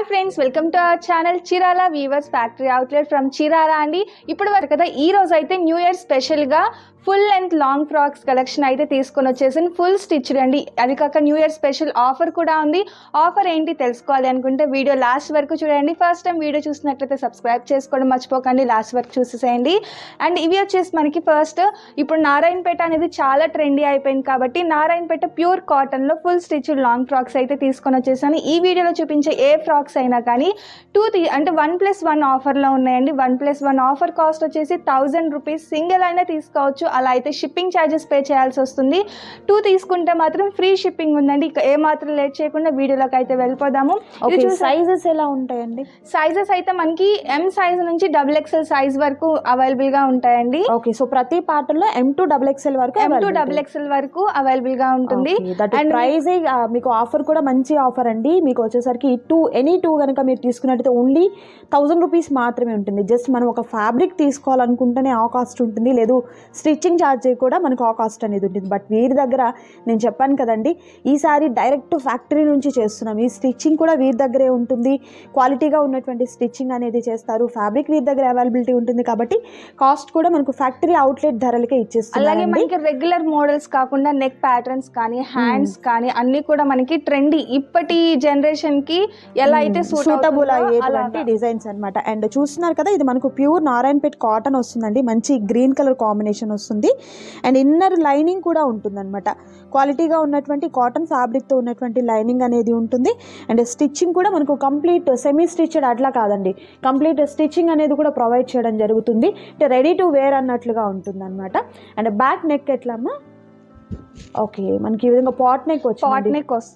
Hi friends, welcome to our channel Chirala weavers factory outlet from Chirala అండి. ఇప్పుడు వరకు కదా ఈ రోజు అయితే న్యూ ఇయర్ స్పెషల్గా full length long frocks collection అయితే తీసుకొని వచ్చేసింది. ఫుల్ స్టిచ్డ్ అండి. అది కాక న్యూ ఇయర్ స్పెషల్ ఆఫర్ కూడా ఉంది. ఆఫర్ ఏంటి తెలుసుకోవాలి అనుకుంటే వీడియో లాస్ట్ వరకు చూడండి. ఫస్ట్ టైం వీడియో చూసినట్లయితే సబ్స్క్రైబ్ చేసుకోవడం మర్చిపోకండి, లాస్ట్ వరకు చూసేసేయండి. అండ్ ఇవి వచ్చేసి మనకి ఫస్ట్ ఇప్పుడు నారాయణపేట అనేది చాలా ట్రెండీ అయిపోయింది కాబట్టి నారాయణపేట ప్యూర్ కాటన్లో ఫుల్ స్టిచ్డ్ లాంగ్ ఫ్రాక్స్ అయితే తీసుకొని వచ్చేసాను. ఈ వీడియోలో చూపించే ఏ ఫ్రాక్స్ అయినా కానీ అంటే 1+1 ఆఫర్లో ఉన్నాయండి. 1+1 ఆఫర్ కాస్ట్ వచ్చేసి 1000 రూపీస్. సింగిల్ అయినా తీసుకోవచ్చు, అలా అయితే షిప్పింగ్ ఛార్జెస్ పే చేయాల్సి వస్తుంది. 2 తీసుకుంటే మాత్రం ఫ్రీ షిప్పింగ్ ఉందండి. ఇక ఏ మాత్రం లేట్ చేయకుండా వీడియోలోకి అయితే వెళ్ళిపోదాము. సైజెస్ ఎలా ఉంటాయండి? సైజెస్ అయితే మనకి M సైజ్ నుంచి XXL సైజ్ వరకు అవైలబుల్ గా ఉంటాయండి. ఓకే, సో ప్రతి పార్ట్లో M to XXL వరకు XXL వరకు అవైలబుల్ గా ఉంటుంది. అండ్ ప్రైస్ మీకు ఆఫర్ కూడా మంచి ఆఫర్ అండి. మీకు వచ్చేసరికి ఎనీ టూ కనుక మీరు తీసుకున్నట్టయితే ఓన్లీ 1000 రూపీస్ మాత్రమే ఉంటుంది. జస్ట్ మనం ఒక ఫ్యాబ్రిక్ తీసుకోవాలనుకుంటేనే ఆ కాస్ట్ ఉంటుంది, లేదు స్టిచ్చింగ్ ఛార్జ్ కూడా మనకు ఆ కాస్ట్ అనేది ఉంటుంది. బట్ వీరి దగ్గర నేను చెప్పాను కదండి, ఈసారి డైరెక్ట్ ఫ్యాక్టరీ నుంచి చేస్తున్నాం. ఈ స్టిచ్చింగ్ కూడా వీరి దగ్గరే ఉంటుంది. క్వాలిటీగా ఉన్నటువంటి స్టిచ్చింగ్ అనేది చేస్తారు. ఫ్యాబ్రిక్ వీరి దగ్గర అవైలబిలిటీ ఉంటుంది కాబట్టి కాస్ట్ కూడా మనకు ఫ్యాక్టరీ అవుట్లెట్ ధరలకే ఇచ్చేస్తారు. అలాగే మనకి రెగ్యులర్ మోడల్స్ కాకుండా నెక్ ప్యాటర్న్స్ కానీ హ్యాండ్స్ కానీ అన్ని కూడా మనకి ట్రెండీ ఇప్పటి జనరేషన్ కి ఎలా అయితే సూటబుల్ అయ్యేటువంటి డిజైన్స్ అన్నమాట. అండ్ చూస్తున్నారు కదా, ఇది మనకు ప్యూర్ నారాయణపేట్ కాటన్ వస్తుందండి. మంచి గ్రీన్ కలర్ కాంబినేషన్ వస్తుంది. అండ్ ఇన్నర్ లైనింగ్ కూడా ఉంటుంది అనమాట. క్వాలిటీగా ఉన్నటువంటి కాటన్ ఫ్యాబ్రిక్తో ఉన్నటువంటి లైనింగ్ అనేది ఉంటుంది. అండ్ స్టిచ్చింగ్ కూడా మనకు కంప్లీట్ సెమీ స్టిచ్డ్ అట్లా కాదండి, కంప్లీట్ స్టిచ్చింగ్ అనేది కూడా ప్రొవైడ్ చేయడం జరుగుతుంది. అంటే రెడీ టు వేర్ అన్నట్లుగా ఉంటుంది అనమాట. అండ్ బ్యాక్ నెక్ ఎట్లమ్మా? ఓకే, మనకి ఈ విధంగా పాట్ నెక్ వస్తుంది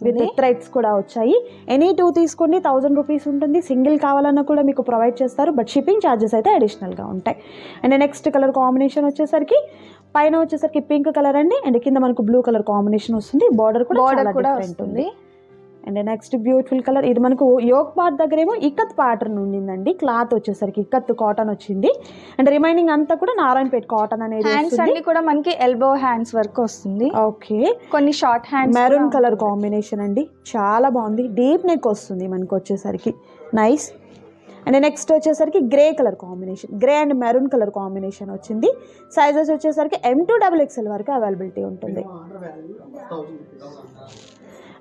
విత్ థ్రెడ్స్ కూడా వచ్చాయి. ఎనీ 2 తీసుకోండి 1000 రూపీస్ ఉంటుంది. సింగిల్ కావాలన్నా కూడా మీకు ప్రొవైడ్ చేస్తారు, బట్ షిప్పింగ్ ఛార్జెస్ అయితే అడిషనల్గా ఉంటాయి. అండ్ నెక్స్ట్ కలర్ కాంబినేషన్ వచ్చేసరికి పైన వచ్చేసరికి పింక్ కలర్ అండి, అండ్ కింద మనకు బ్లూ కలర్ కాంబినేషన్ వస్తుంది. బార్డర్ కూడా ఉంటుంది. అండ్ నెక్స్ట్ బ్యూటిఫుల్ కలర్, ఇది మనకు యోక్ పార్ట్ దగ్గర ఏమో ఇక్కత్ ప్యాటర్న్ ఉండిందండి. క్లాత్ వచ్చేసరికి ఇక్కత్ కాటన్ వచ్చింది. అండ్ రిమైనింగ్ అంతా కూడా నారాయణపేట్ కాటన్ అనేది. హ్యాండ్స్ అన్ని కూడా మనకి ఎల్బో హ్యాండ్స్ వరకు వస్తుంది. ఓకే, కొన్ని short hands. Maroon colour combination అండి, చాలా బాగుంది. డీప్ నెక్ వస్తుంది మనకు వచ్చేసరికి, నైస్. అండ్ నెక్స్ట్ వచ్చేసరికి grey colour combination, grey and maroon colour combination వచ్చింది. సైజెస్ వచ్చేసరికి M to XXL వరకు అవైలబిలిటీ ఉంటుంది.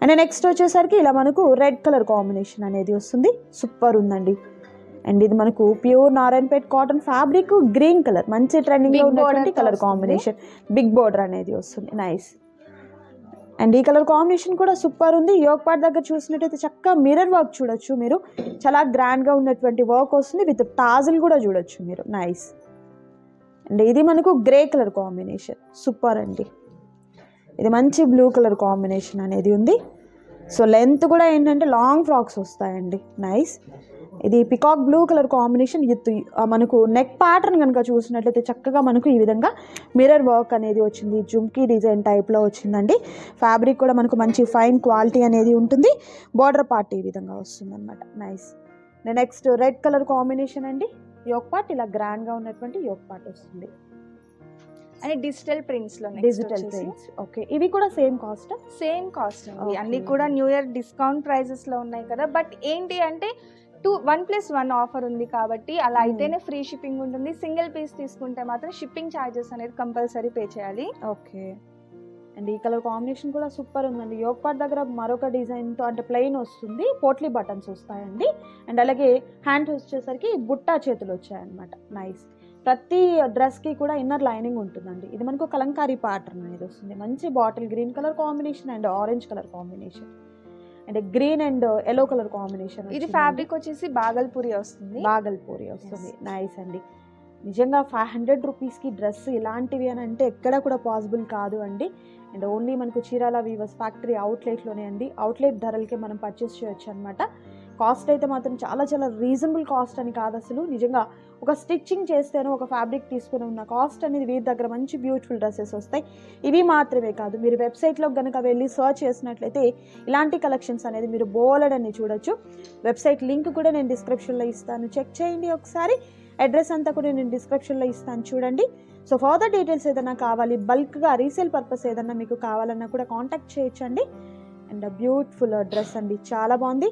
అండ్ నెక్స్ట్ వచ్చేసరికి ఇలా మనకు రెడ్ కలర్ కాంబినేషన్ అనేది వస్తుంది. సూపర్ ఉందండి. అండ్ ఇది మనకు pure Narayanpet cotton fabric, green colour, మంచి ట్రెండింగ్ లో ఉన్నటువంటి కలర్ కాంబినేషన్. బిగ్ బోర్డర్ అనేది వస్తుంది, నైస్. అండ్ ఈ కలర్ కాంబినేషన్ కూడా సూపర్ ఉంది. యోక్ పార్ట్ దగ్గర చూసినట్టయితే చక్కగా మిర్రర్ వర్క్ చూడొచ్చు మీరు. చాలా గ్రాండ్గా ఉన్నటువంటి వర్క్ వస్తుంది. విత్ టాజిల్ కూడా చూడొచ్చు మీరు, నైస్. అండ్ ఇది మనకు గ్రే కలర్ కాంబినేషన్, సూపర్ అండి. ఇది మంచి బ్లూ కలర్ కాంబినేషన్ అనేది ఉంది. సో లెంత్ కూడా ఏంటంటే లాంగ్ ఫ్రాక్స్ వస్తాయండి, నైస్. ఇది peacock blue colour combination with మనకు నెక్ ప్యాటర్న్ కనుక చూసినట్లయితే చక్కగా మనకు ఈ విధంగా మిర్రర్ వర్క్ అనేది వచ్చింది. జుమ్కీ డిజైన్ టైప్లో వచ్చిందండి. ఫ్యాబ్రిక్ కూడా మనకు మంచి ఫైన్ క్వాలిటీ అనేది ఉంటుంది. బార్డర్ పార్ట్ ఈ విధంగా వస్తుంది అనమాట, nice. Next red colour combination అండి. యోక్ పార్ట్ ఇలా గ్రాండ్గా ఉన్నటువంటి యోక్ పార్ట్ వస్తుంది. And digital prints. ఓకే, ఇవి కూడా సేమ్ కాస్ట్ అండి. అన్ని కూడా న్యూ ఇయర్ డిస్కౌంట్ ప్రైజెస్ లో ఉన్నాయి కదా. బట్ ఏంటి అంటే 1+1 ఆఫర్ ఉంది కాబట్టి అలా అయితేనే ఫ్రీ షిప్పింగ్ ఉంటుంది. సింగిల్ పీస్ తీసుకుంటే మాత్రం షిప్పింగ్ ఛార్జెస్ అనేది కంపల్సరీ పే చేయాలి. ఓకే, అండ్ ఈ కలర్ కాంబినేషన్ కూడా సూపర్ ఉందండి. యోక్ పార్ట్ దగ్గర మరొక డిజైన్తో అంటే ప్లెయిన్ వస్తుంది, పోట్లీ బటన్స్ వస్తాయండి. అండ్ అలాగే హ్యాండ్స్ వచ్చేసరికి బుట్టా చేతులు వచ్చాయన్నమాట, నైస్. ప్రతి డ్రెస్కి కూడా ఇన్నర్ లైనింగ్ ఉంటుందండి. ఇది మనకు కలంకారీ ప్యాటర్న్ అనేది వస్తుంది. మంచి bottle green colour combination and orange colour combination, and green and yellow colour combination. ఇది ఫ్యాబ్రిక్ వచ్చేసి బాగల్పూరి వస్తుంది, నైస్ అండి. నిజంగా 500 రూపీస్కి డ్రెస్ ఇలాంటివి అని అంటే ఎక్కడ కూడా పాసిబుల్ కాదు అండి. అండ్ ఓన్లీ మనకు చీరాల వీవర్స్ ఫ్యాక్టరీ అవుట్లెట్లోనే అండి. అవుట్లెట్ ధరలకే మనం పర్చేస్ చేయొచ్చు అనమాట. కాస్ట్ అయితే మాత్రం చాలా చాలా రీజనబుల్ కాస్ట్ అని కాదు అసలు. నిజంగా ఒక స్టిచ్చింగ్ చేస్తేనో ఒక ఫ్యాబ్రిక్ తీసుకుని ఉన్న కాస్ట్ అనేది వీరి దగ్గర మంచి బ్యూటిఫుల్ డ్రెస్సెస్ వస్తాయి. ఇవి మాత్రమే కాదు, మీరు వెబ్సైట్లో కనుక వెళ్ళి సర్చ్ చేసినట్లయితే ఇలాంటి కలెక్షన్స్ అనేది మీరు బోలెడన్ని చూడొచ్చు. వెబ్సైట్ లింక్ కూడా నేను డిస్క్రిప్షన్లో ఇస్తాను, చెక్ చేయండి ఒకసారి. అడ్రస్ అంతా కూడా నేను డిస్క్రిప్షన్లో ఇస్తాను, చూడండి. సో ఫర్దర్ డీటెయిల్స్ ఏదైనా కావాలి, బల్క్గా రీసేల్ పర్పస్ ఏదన్నా మీకు కావాలన్నా కూడా కాంటాక్ట్ చేయొచ్చండి. అండ్ బ్యూటిఫుల్ డ్రెస్ అండి, చాలా బాగుంది.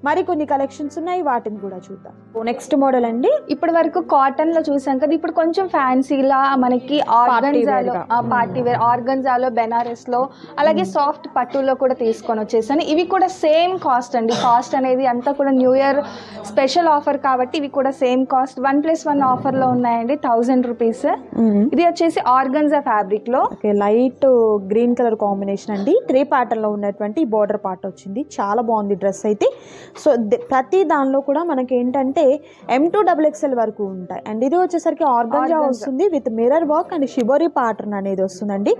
మరికొన్ని కలెక్షన్స్ ఉన్నాయి, వాటిని కూడా చూద్దాం. నెక్స్ట్ మోడల్ అండి, ఇప్పటి వరకు కాటన్ లో చూసాం కదా, ఇప్పుడు కొంచెం ఫ్యాన్సీలా మనకి ఆర్గన్జాలో పార్టీ వేర్ ఆర్గన్జాలో బెనారస్ లో అలాగే సాఫ్ట్ పట్టులో కూడా తీసుకొని వచ్చేసాను. ఇవి కూడా సేమ్ కాస్ట్ అండి. కాస్ట్ అనేది అంతా కూడా న్యూ ఇయర్ స్పెషల్ ఆఫర్ కాబట్టి ఇవి కూడా సేమ్ కాస్ట్. 1+1 ఆఫర్ లో ఉన్నాయండి, 1000 రూపీస్. ఇది వచ్చేసి ఆర్గన్జా ఫ్యాబ్రిక్ లో లైట్ గ్రీన్ కలర్ కాంబినేషన్ అండి. 3 ప్యాటర్న్ లో ఉన్నటువంటి బోర్డర్ పార్ట్ వచ్చింది, చాలా బాగుంది డ్రెస్ అయితే. సో ప్రతి దానిలో కూడా మనకి ఏంటంటే M2XXL వరకు ఉంటాయి. అండ్ ఇది వచ్చేసరికి ఆర్గంజా వస్తుంది with mirror work and shibori pattern అనేది వస్తుందండి.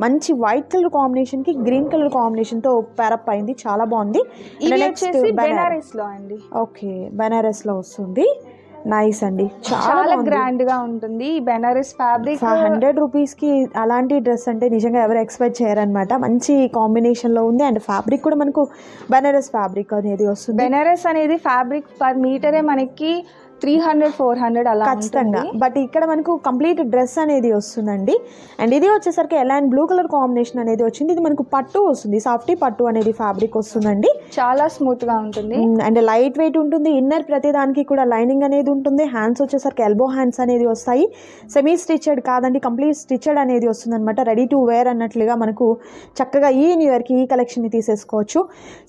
మంచి వైట్ కలర్ కాంబినేషన్ కి గ్రీన్ కలర్ కాంబినేషన్ తో పెరప్ అయింది, చాలా బాగుంది. బెనారస్ లో అండి, ఓకే బెనారస్ లో వస్తుంది. నైస్ అండి, చాలా గ్రాండ్ గా ఉంటుంది ఈ బెనారస్ ఫ్యాబ్రిక్. 100 రూపీస్ కి అలాంటి డ్రెస్ అంటే నిజంగా ఎవరు ఎక్స్పెక్ట్ చేయరనమాట. మంచి కాంబినేషన్ లో ఉంది. అండ్ ఫ్యాబ్రిక్ కూడా మనకు బెనారస్ ఫ్యాబ్రిక్ అనేది వస్తుంది. బెనారస్ అనేది ఫ్యాబ్రిక్ పర్ మీటరే మనకి 300-400 అలా ఖచ్చితంగా. బట్ ఇక్కడ మనకు కంప్లీట్ డ్రెస్ అనేది వస్తుందండి. అండ్ ఇది వచ్చేసరికి ఎలా అండ్ బ్లూ కలర్ కాంబినేషన్ అనేది వచ్చింది. ఇది మనకు పట్టు వస్తుంది, సాఫ్టీ పట్టు అనేది ఫ్యాబ్రిక్ వస్తుందండి. చాలా స్మూత్ గా ఉంటుంది అండ్ లైట్ వెయిట్ ఉంటుంది. ఇన్నర్ ప్రతి దానికి కూడా లైనింగ్ అనేది ఉంటుంది. హ్యాండ్స్ వచ్చేసరికి ఎల్బో హ్యాండ్స్ అనేది వస్తాయి. సెమీ స్టిచ్డ్ కాదండి, కంప్లీట్ స్టిచ్డ్ అనేది వస్తుంది అనమాట. రెడీ టు వేర్ అన్నట్లుగా మనకు చక్కగా ఈ న్యూ ఇయర్కి ఈ కలెక్షన్ని తీసేసుకోవచ్చు.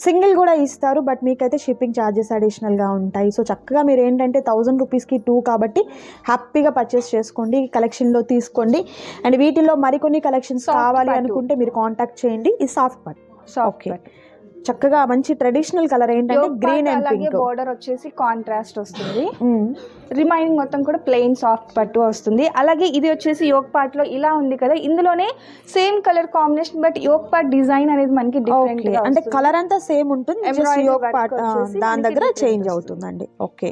సింగిల్ కూడా ఇస్తారు, బట్ మీకైతే షిప్పింగ్ ఛార్జెస్ అడిషనల్గా ఉంటాయి. సో చక్కగా మీరు ఏంటంటే 1000 రూపీస్కి 2 కాబట్టి హ్యాపీగా పర్చేస్ చేసుకోండి, కలెక్షన్లో తీసుకోండి. అండ్ వీటిలో మరికొన్ని కలెక్షన్స్ కావాలి అనుకుంటే మీరు కాంటాక్ట్ చేయండి. ఈ సాఫ్ట్ పట్ ఓకే, చక్కగా మంచి ట్రెడిషనల్ కలర్ ఏంటంటే గ్రీన్ అండ్ పింక్. బోర్డర్ వచ్చేసి కాంట్రాస్ట్ వస్తుంది, రిమైనింగ్ మొత్తం కూడా ప్లెయిన్ సాఫ్ట్ పట్టు వస్తుంది. అలాగే ఇది వచ్చేసి యోక్ పార్ట్ లో ఇలా ఉంది కదా, ఇందులోనే same colour combination but yoke part design అనేది మనకి డిఫరెంట్, అంటే కలర్ అంతా సేమ్ ఉంటుంది, యోక్ పార్ట్ దాని దగ్గర చేంజ్ అవుతుందండి. ఓకే,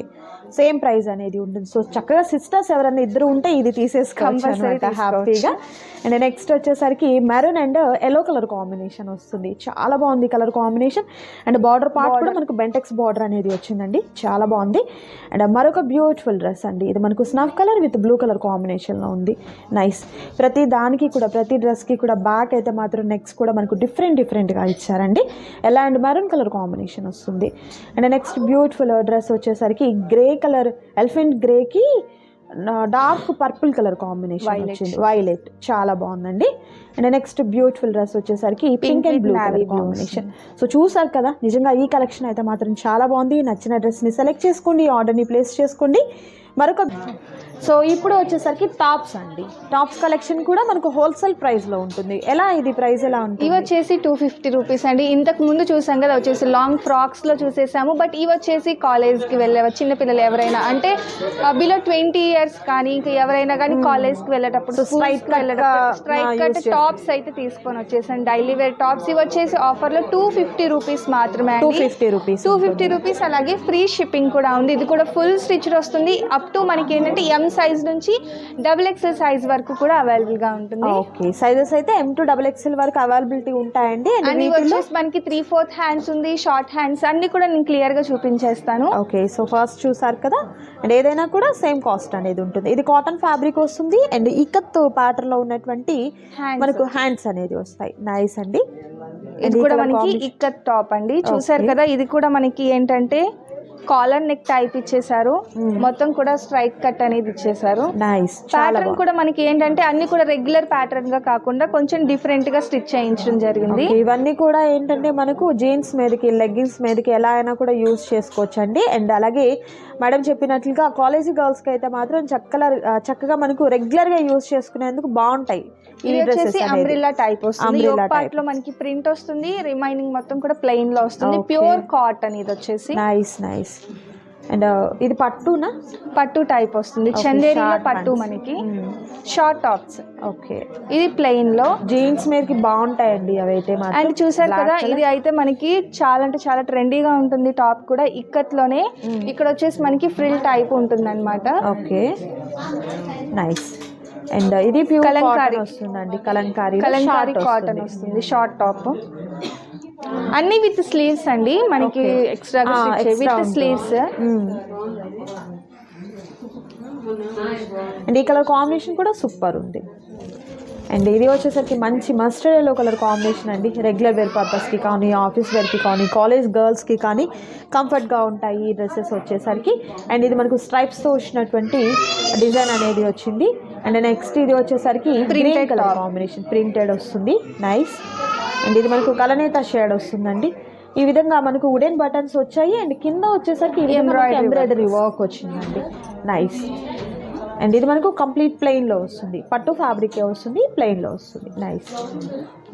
సేమ్ ప్రైస్ అనేది ఉంటుంది. సో చక్కగా సిస్టర్స్ ఎవరైనా ఇద్దరు ఉంటే ఇది తీసేసుకోవచ్చు హ్యాపీగా. అండ్ నెక్స్ట్ వచ్చేసరికి maroon and yellow colour combination వస్తుంది, చాలా బాగుంది colour combination. And border part కూడా మనకు బెంటెక్స్ బార్డర్ అనేది వచ్చిందండి, చాలా బాగుంది. అండ్ మరొక బ్యూటిఫుల్ డ్రెస్ అండి, ఇది మనకు snuff colour with blue colour కాంబినేషన్లో ఉంది. నైస్. ప్రతి దానికి కూడా ప్రతి డ్రెస్కి కూడా బ్యాక్ అయితే మాత్రం నెక్స్ట్ కూడా మనకు డిఫరెంట్గా ఇచ్చారండి. ఎలా అండ్ మెరూన్ కలర్ కాంబినేషన్ వస్తుంది. అండ్ నెక్స్ట్ బ్యూటిఫుల్ డ్రెస్ వచ్చేసరికి గ్రే కలర్, ఎలిఫెంట్ గ్రేకి డార్క్ పర్పుల్ కలర్ కాంబినేషన్ వచ్చింది, వైలెట్, చాలా బాగుందండి. అండ్ నెక్స్ట్ బ్యూటిఫుల్ డ్రెస్ వచ్చేసరికి pink and blue colour combination. So చూసారు కదా, నిజంగా ఈ కలెక్షన్ అయితే మాత్రం చాలా బాగుంది. నచ్చిన డ్రెస్ని సెలెక్ట్ చేసుకోండి, ఆర్డర్ని ప్లేస్ చేసుకోండి. మరొక సో ఇప్పుడు వచ్చేసరికి టాప్స్ అండి, టాప్స్ కలెక్షన్ కూడా మనకు హోల్సేల్ ప్రైస్లో ఉంటుంది. ఎలా ఇది ప్రైస్ ఎలా ఉంటుంది? ఇవి వచ్చేసి 250 రూపీస్ అండి. ఇంతకు ముందు చూసాం కదా వచ్చేసి లాంగ్ ఫ్రాక్స్లో చూసేసాము, బట్ ఇవి వచ్చేసి కాలేజ్కి వెళ్ళే చిన్నపిల్లలు ఎవరైనా అంటే బిలో 20 ఇయర్స్ కానీ ఇంకా ఎవరైనా కానీ కాలేజ్కి వెళ్ళేటప్పుడు స్ట్రైట్ కట్ టాప్స్ అయితే తీసుకొని వచ్చేసాను, డైలీ వేర్ టాప్స్. ఇవి వచ్చేసి ఆఫర్లో 250 రూపీస్ మాత్రమే, 250 రూపీస్. అలాగే ఫ్రీ షిప్పింగ్ కూడా ఉంది. ఇది కూడా ఫుల్ స్టిచ్డ్ వస్తుంది. అప్ టు మనకి ఏంటంటే M సైజ్ నుంచి XXL సైజ్ వరకు కూడా అవైలబుల్ గా ఉంటుంది. ఓకే, సైజెస్ అయితే M to XXL వరకు అవైలబిలిటీ ఉంటాయండి. అండ్ వచ్చేసి మనకి 3/4 హ్యాండ్స్ ఉంది, షార్ట్ హ్యాండ్స్ అన్ని కూడా నేను క్లియర్ గా చూపించేస్తాను. ఓకే, సో ఫస్ట్ చూసారు కదా, అండ్ ఏదైనా కూడా సేమ్ కాస్ట్ అనేది ఉంటుంది. ఇది కాటన్ ఫ్యాబ్రిక్ వస్తుంది అండ్ ఇకత్ ప్యాటర్న్ లో ఉన్నటువంటి మనకు హ్యాండ్స్ అనేది వస్తాయి. నైస్ అండి. ఇది కూడా మనకి ఇక్కత్ టాప్ అండి, చూసారు కదా. ఇది కూడా మనకి ఏంటంటే కాలర్ నెక్ టైప్ ఇచ్చేసారు, మొత్తం కూడా స్ట్రైట్ కట్ అనేది ఇచ్చేసారు. నైస్. ప్యాటర్న్ కూడా మనకి ఏంటంటే అన్ని కూడా రెగ్యులర్ ప్యాటర్న్ గా కాకుండా కొంచెం డిఫరెంట్ గా స్టిచ్ చేయించడం జరిగింది. ఇవన్నీ కూడా ఏంటంటే మనకు జీన్స్ మీదకి, లెగ్గిన్స్ మీదకి ఎలా అయినా కూడా యూజ్ చేసుకోవచ్చు అండి. అండ్ అలాగే మేడం చెప్పినట్లుగా కాలేజీ గర్ల్స్ కి అయితే మాత్రం చక్కగా మనకు రెగ్యులర్ గా యూజ్ చేసుకునేందుకు బాగుంటాయి. ఇది వచ్చేసి అంబ్రిల్లా టైప్ వస్తుంది, పార్ట్ లో మనకి ప్రింట్ వస్తుంది, రిమైనింగ్ మొత్తం కూడా ప్లెయిన్ లో వస్తుంది. ప్యూర్ కాటన్ ఇది వచ్చేసి. నైస్. అండ్ ఇది పట్టు టైప్ వస్తుంది, చందేరిలో పట్టు మనకి. Short tops. ఓకే, ఇది ప్లెయిన్ లో జీన్స్ మీదకి బాగుంటాయండి అవైతే. అండ్ చూసారు కదా, ఇది అయితే మనకి చాలా అంటే చాలా ట్రెండీగా ఉంటుంది. టాప్ కూడా ఇక్కత్ లోనే, ఇక్కడ వచ్చేసి మనకి ఫ్రిల్ టైప్ ఉంటుంది అనమాట. Okay, nice. అండ్ ఇది ప్యూర్ కలంకారీ వస్తుందండి, కలంకారీ కాటన్ వస్తుంది. షార్ట్ టాప్ అన్ని విత్ స్లీవ్స్ అండి, మనకి ఎక్స్ట్రా విత్ స్లీవ్స్. అండ్ ఈ కలర్ కాంబినేషన్ కూడా సూపర్ ఉంది. అండ్ ఇది వచ్చేసరికి మంచి మస్టర్డ్ ఎల్లో కలర్ కాంబినేషన్ అండి. రెగ్యులర్ వేర్ పర్పస్కి కానీ, ఆఫీస్ వేర్కి కానీ, కాలేజ్ గర్ల్స్కి కానీ కంఫర్ట్గా ఉంటాయి ఈ డ్రెస్సెస్ వచ్చేసరికి. అండ్ ఇది మనకు స్ట్రైప్స్తో వచ్చినటువంటి డిజైన్ అనేది వచ్చింది. అండ్ నెక్స్ట్ ఇది వచ్చేసరికి గ్రీన్ కలర్ కాంబినేషన్ ప్రింటెడ్ వస్తుంది, నైస్. అండ్ ఇది మనకు కలనేత షేడ్ వస్తుందండి. ఈ విధంగా మనకు వుడెన్ బటన్స్ వచ్చాయి. అండ్ కింద వచ్చేసరికి ఎంబ్రాయిడరీ వర్క్ వచ్చిందండి, నైస్. అండ్ ఇది మనకు కంప్లీట్ ప్లెయిన్లో వస్తుంది, పట్టు ఫ్యాబ్రిక్ వస్తుంది, ప్లెయిన్లో వస్తుంది, నైస్.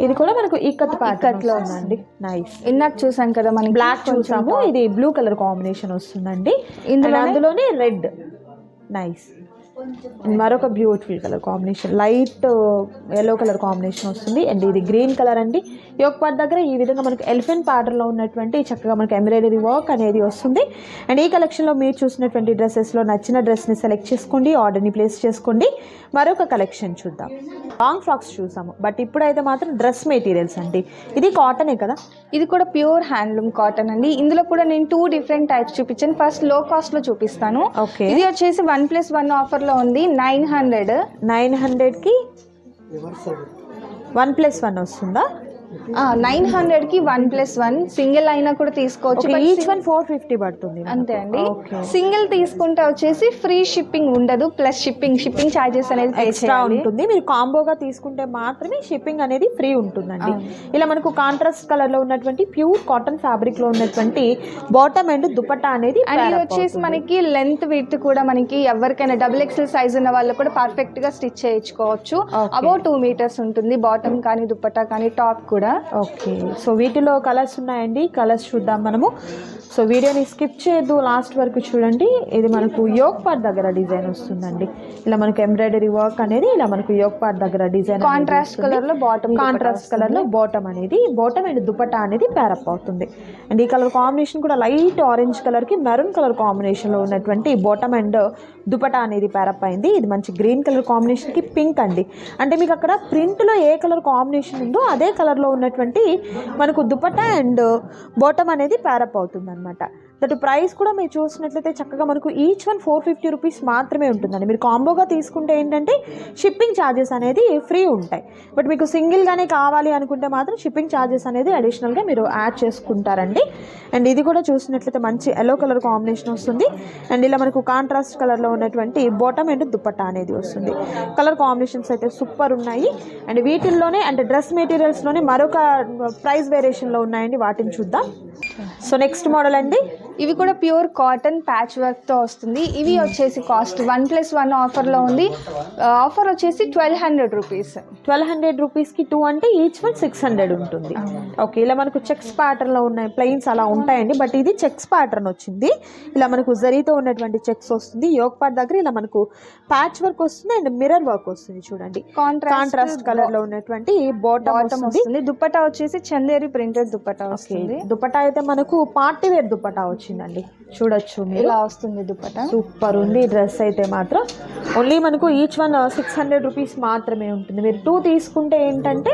ఇది కూడా మనకు ఇక్కత్ ప్యాటర్న్లో ఉందండి, నైస్. ఇందాక చూసాం కదా మనకి బ్లాక్ చూసాము, ఇది బ్లూ కలర్ కాంబినేషన్ వస్తుందండి. అందులోనే రెడ్, నైస్. అండ్ మరొక beautiful colour combination light yellow colour combination వస్తుంది. అండ్ ఇది గ్రీన్ కలర్ అండి. యోక్ పార్ట్ దగ్గర ఈ విధంగా మనకు ఎలిఫెంట్ ప్యాటర్న్లో ఉన్నటువంటి చక్కగా మనకు ఎంబ్రాయిడరీ వర్క్ అనేది వస్తుంది. అండ్ ఈ కలెక్షన్లో మీరు చూసినటువంటి డ్రెస్సెస్లో నచ్చిన డ్రెస్ని సెలెక్ట్ చేసుకోండి, ఆర్డర్ని ప్లేస్ చేసుకోండి. మరొక కలెక్షన్ చూద్దాం. లాంగ్ ఫ్రాక్స్ చూసాము, బట్ ఇప్పుడైతే మాత్రం డ్రెస్ మెటీరియల్స్ అండి. ఇది కాటనే కదా, ఇది కూడా ప్యూర్ హ్యాండ్లూమ్ కాటన్ అండి. ఇందులో కూడా నేను 2 డిఫరెంట్ టైప్స్ చూపించాను. ఫస్ట్ లో కాస్ట్ లో చూపిస్తాను. ఓకే, ఇది వచ్చేసి 1+1 ఆఫర్ లో ఉంది. 900కి 1+1 వస్తుందా? 900కి 1+1 సింగిల్ అయినా కూడా తీసుకోవచ్చు. ఈచ్ వన్ 450 పడుతుంది అంతే అండి. సింగిల్ తీసుకుంటే వచ్చేసి ఫ్రీ షిప్పింగ్ ఉండదు, ప్లస్ షిప్పింగ్ ఛార్జెస్ అనేది ఎక్స్ట్రా ఉంటుంది. మీరు కాంబోగా తీసుకుంటే మాత్రమే షిప్పింగ్ అనేది ఫ్రీ ఉంటుందండి. ఇలా మనకు కాంట్రాస్ట్ కలర్ లో ఉన్నటువంటి ప్యూర్ కాటన్ ఫ్యాబ్రిక్ లో ఉన్నటువంటి బాటమ్ అండ్ దుపట్టా అనేది. అండ్ ఇది వచ్చేసి మనకి లెంత్ విడ్త్ కూడా మనకి ఎవరికైనా XXL సైజ్ ఉన్న వాళ్ళు కూడా పర్ఫెక్ట్ గా స్టిచ్ చేయించుకోవచ్చు. అబౌట్ 2 మీటర్స్ ఉంటుంది బాటమ్ కానీ దుపట్టా కానీ టాప్ కూడా. ఓకే, సో వీటిలో కలర్స్ ఉన్నాయండి, కలర్స్ చూద్దాం మనము. సో వీడియోని స్కిప్ చేయొద్దు, లాస్ట్ వరకు చూడండి. ఇది మనకు యోక్ పార్ట్ దగ్గర డిజైన్ వస్తుందండి. ఇలా మనకు ఎంబ్రాయిడరీ వర్క్ అనేది ఇలా మనకు యోక్ పార్ట్ దగ్గర డిజైన్ కాంట్రాస్ట్ కలర్ లో బాటమ్, కాంట్రాస్ట్ కలర్ లో బాటమ్ అనేది, బాటమ్ అండ్ దుపట్టా అనేది పేరప్ అవుతుంది. అండ్ ఈ కలర్ కాంబినేషన్ కూడా లైట్ ఆరెంజ్ కలర్ కి మెరూన్ కలర్ కాంబినేషన్ లో ఉన్నటువంటి బాటమ్ అండ్ దుపట్టా అనేది పేరప్ అయింది. ఇది మంచి గ్రీన్ కలర్ కాంబినేషన్ కి పింక్ అండి. అంటే మీకు అక్కడ ప్రింట్ లో ఏ కలర్ కాంబినేషన్ ఉందో అదే కలర్ లో ఉన్నటువంటి మనకు దుపట్టా అండ్ బాటమ్ అనేది పేరప్ అవుతుంది అనమాట. దట్ ప్రైస్ కూడా మీరు చూసినట్లయితే చక్కగా మనకు ఈచ్ వన్ 450 రూపీస్ మాత్రమే ఉంటుందండి. మీరు కాంబోగా తీసుకుంటే ఏంటంటే షిప్పింగ్ ఛార్జెస్ అనేది ఫ్రీ ఉంటాయి. బట్ మీకు సింగిల్గానే కావాలి అనుకుంటే మాత్రం షిప్పింగ్ ఛార్జెస్ అనేది అడిషనల్గా మీరు యాడ్ చేసుకుంటారండి. అండ్ ఇది కూడా చూసినట్లయితే మంచి ఎల్లో కలర్ కాంబినేషన్ వస్తుంది. అండ్ ఇలా మనకు కాంట్రాస్ట్ కలర్లో ఉన్నటువంటి బాటమ్ అండ్ దుపట్టా అనేది వస్తుంది. కలర్ కాంబినేషన్స్ అయితే సూపర్ ఉన్నాయి. అండ్ వీటిల్లోనే అంటే డ్రెస్ మెటీరియల్స్లోనే మరొక ప్రైస్ వేరియేషన్లో ఉన్నాయండి, వాటిని చూద్దాం. సో నెక్స్ట్ మోడల్ అండి, ఇవి కూడా ప్యూర్ కాటన్ ప్యాచ్ వర్క్ తో వస్తుంది. ఇవి వచ్చేసి కాస్ట్ 1+1 ఆఫర్ లో ఉంది. ఆఫర్ వచ్చేసి 1200 రూపీస్. 1200 రూపీస్కి 2 అంటే ఈచ్ వన్ 600 ఉంటుంది. ఓకే, ఇలా మనకు చెక్స్ ప్యాటర్న్ లో ఉన్నాయి, ప్లెయిన్స్ అలా ఉంటాయండి. బట్ ఇది చెక్స్ ప్యాటర్న్ వచ్చింది. ఇలా మనకు జరీతో ఉన్నటువంటి చెక్స్ వస్తుంది. యోక్ పార్ట్ దగ్గర ఇలా మనకు ప్యాచ్ వర్క్ వస్తుంది అండ్ మిర్రర్ వర్క్ వస్తుంది. చూడండి, కాంట్రాస్ట్ కలర్ లో ఉన్నటువంటి బాటమ్ వస్తుంది. దుపట్టా వచ్చేసి చందేరి ప్రింటెడ్ దుపట్టా వస్తుంది. దుపట్టా అయితే మనకు పార్టీ వేర్ దుపట్టా వచ్చిందండి, చూడొచ్చు మీరు. ఇలా వస్తుంది దుపట్టా, సూపర్ ఉంది. డ్రెస్ అయితే మాత్రం ఓన్లీ మనకు ఈచ్ వన్ 600 రూపీస్ మాత్రమే ఉంటుంది. మీరు 2 తీసుకుంటే ఏంటంటే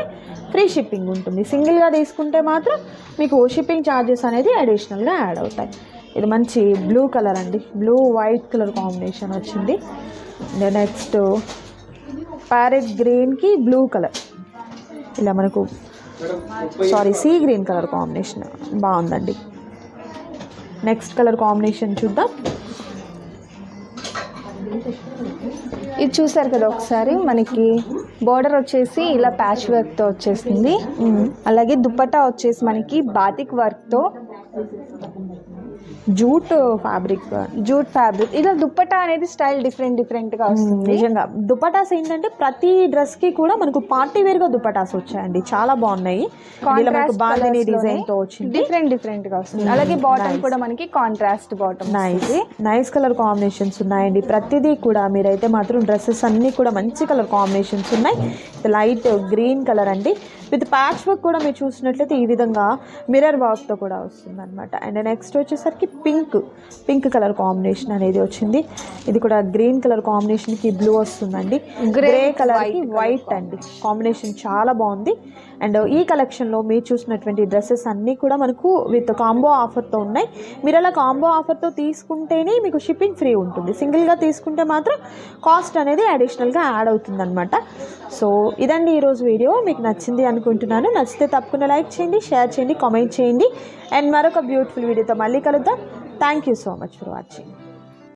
ఫ్రీ షిప్పింగ్ ఉంటుంది. సింగిల్గా తీసుకుంటే మాత్రం మీకు షిప్పింగ్ ఛార్జెస్ అనేది అడిషనల్గా యాడ్ అవుతాయి. ఇది మంచి బ్లూ కలర్ అండి, బ్లూ వైట్ కలర్ కాంబినేషన్ వచ్చింది. నెక్స్ట్ ప్యారెట్ గ్రీన్కి బ్లూ కలర్, ఇలా మనకు సీ గ్రీన్ కలర్ కాంబినేషన్ బాగుందండి. నెక్స్ట్ కలర్ కాంబినేషన్ చూద్దాం. ఇది చూసారు కదా ఒకసారి, మనకి బోర్డర్ వచ్చేసి ఇలా ప్యాచ్ వర్క్ తో వచ్చేసింది. అలాగే దుపట్టా వచ్చేసి మనకి బాతిక్ వర్క్ తో జూట్ ఫ్యాబ్రిక్ ఇలా దుపట్టా అనేది స్టైల్ డిఫరెంట్ గా వస్తుంది. నిజంగా దుపటాస్ ఏంటంటే ప్రతి డ్రెస్ కి కూడా మనకు పార్టీ వేర్ గా దుపటాస్ వచ్చాయండి, చాలా బాగున్నాయి. బాందిని డిజైన్ తో వచ్చింది, డిఫరెంట్ గా వస్తుంది. అలాగే బాటమ్ కూడా మనకి contrast bottom, nice colour combinations ఉన్నాయండి. ప్రతిదీ కూడా మీరైతే మాత్రం డ్రెస్సెస్ అన్ని కూడా మంచి కలర్ కాంబినేషన్స్ ఉన్నాయి. లైట్ గ్రీన్ కలర్ అండి, విత్ ప్యాచ్ వర్క్ కూడా మీరు చూసినట్లయితే ఈ విధంగా మిర్రర్ వర్క్ తో కూడా వస్తుంది అనమాట. అండ్ నెక్స్ట్ వచ్చేసరికి పింక్ కలర్ కాంబినేషన్ అనేది వచ్చింది. ఇది కూడా గ్రీన్ కలర్ కాంబినేషన్ కి బ్లూ వస్తుందండి, గ్రే కలర్ కి వైట్ అండి. కాంబినేషన్ చాలా బాగుంది. అండ్ ఈ కలెక్షన్లో మీరు చూసినటువంటి డ్రెస్సెస్ అన్నీ కూడా మనకు విత్ కాంబో ఆఫర్తో ఉన్నాయి. మీరు అలా కాంబో ఆఫర్తో తీసుకుంటేనే మీకు షిప్పింగ్ ఫ్రీ ఉంటుంది. సింగిల్గా తీసుకుంటే మాత్రం కాస్ట్ అనేది అడిషనల్గా యాడ్ అవుతుంది అనమాట. సో ఇదండి ఈరోజు వీడియో. మీకు నచ్చింది అనుకుంటున్నాను. నచ్చితే తప్పకుండా లైక్ చేయండి, షేర్ చేయండి, కామెంట్ చేయండి. అండ్ మరొక బ్యూటిఫుల్ వీడియోతో మళ్ళీ కలుద్దాం. Thank you so much for watching.